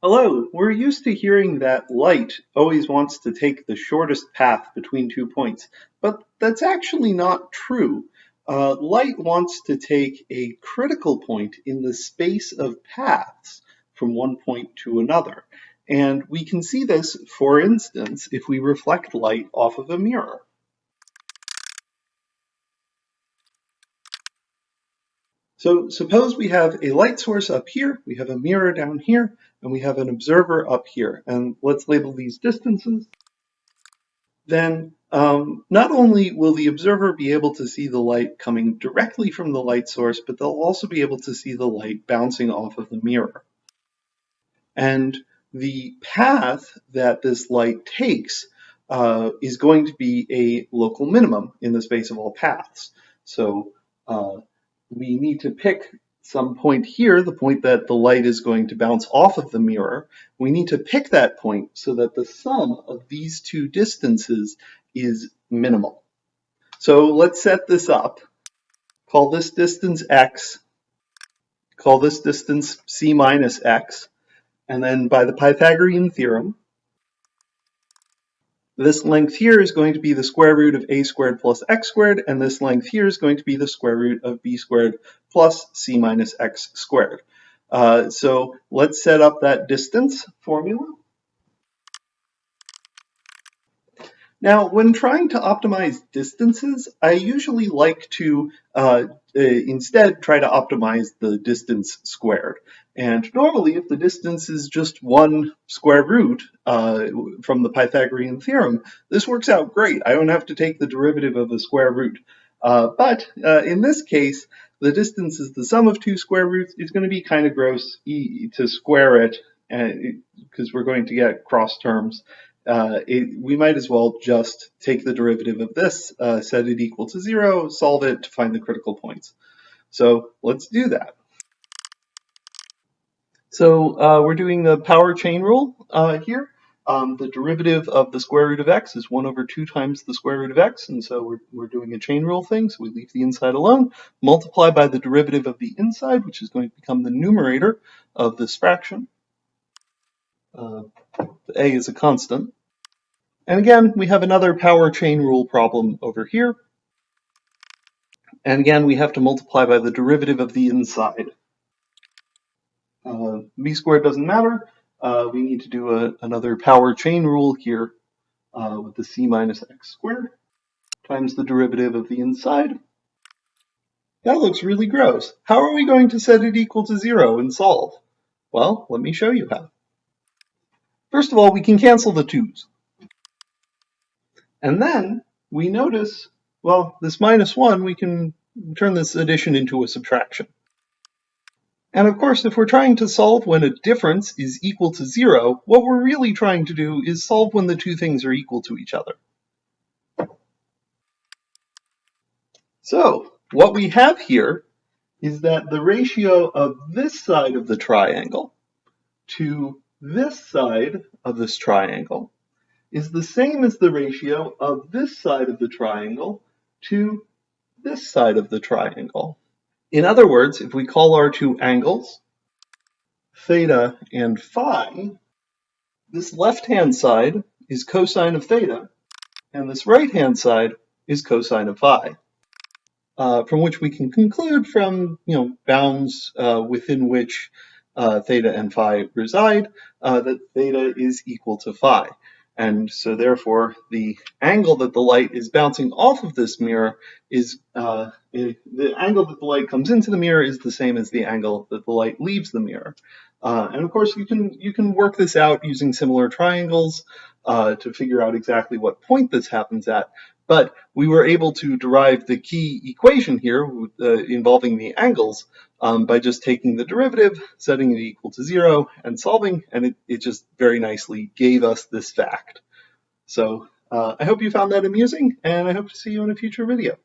Hello, we're used to hearing that light always wants to take the shortest path between 2 points, but that's actually not true. Light wants to take a critical point in the space of paths from one point to another. And we can see this, for instance, if we reflect light off of a mirror. So suppose we have a light source up here, we have a mirror down here, and we have an observer up here. And let's label these distances. Then not only will the observer be able to see the light coming directly from the light source, but they'll also be able to see the light bouncing off of the mirror. And the path that this light takes is going to be a local minimum in the space of all paths. So we need to pick some point here, the point that the light is going to bounce off of the mirror. We need to pick that point so that the sum of these two distances is minimal. So let's set this up. Call this distance x, call this distance c minus x, and then by the Pythagorean theorem, this length here is going to be the square root of a squared plus x squared, and this length here is going to be the square root of b squared plus c minus x squared. So let's set up that distance formula. Now, when trying to optimize distances, I usually like to instead try to optimize the distance squared. And normally, if the distance is just one square root from the Pythagorean theorem, this works out great. I don't have to take the derivative of a square root. But in this case, the distance is the sum of two square roots. It's going to be kind of gross to square it because we're going to get cross terms. We might as well just take the derivative of this, set it equal to 0, solve it to find the critical points. So let's do that. So we're doing the power chain rule here. The derivative of the square root of x is 1 over 2 times the square root of x, and so we're doing a chain rule thing, so we leave the inside alone, multiply by the derivative of the inside, which is going to become the numerator of this fraction. A is a constant. And again, we have another power chain rule problem over here. And again, we have to multiply by the derivative of the inside. B squared doesn't matter. We need to do another power chain rule here with the c minus x squared times the derivative of the inside. That looks really gross. How are we going to set it equal to 0 and solve? Well, let me show you how. First of all, we can cancel the 2's. And then we notice, well, this minus 1, we can turn this addition into a subtraction. And of course, if we're trying to solve when a difference is equal to 0, what we're really trying to do is solve when the two things are equal to each other. So what we have here is that the ratio of this side of the triangle to this side of this triangle is the same as the ratio of this side of the triangle to this side of the triangle. In other words, if we call our two angles theta and phi, this left-hand side is cosine of theta, and this right-hand side is cosine of phi, from which we can conclude from bounds within which theta and phi reside that theta is equal to phi. And so therefore, the angle that the light is bouncing off of this mirror is, the angle that the light comes into the mirror is the same as the angle that the light leaves the mirror. And of course, you can work this out using similar triangles to figure out exactly what point this happens at. But we were able to derive the key equation here involving the angles by just taking the derivative, setting it equal to 0, and solving, and it just very nicely gave us this fact. So I hope you found that amusing, and I hope to see you in a future video.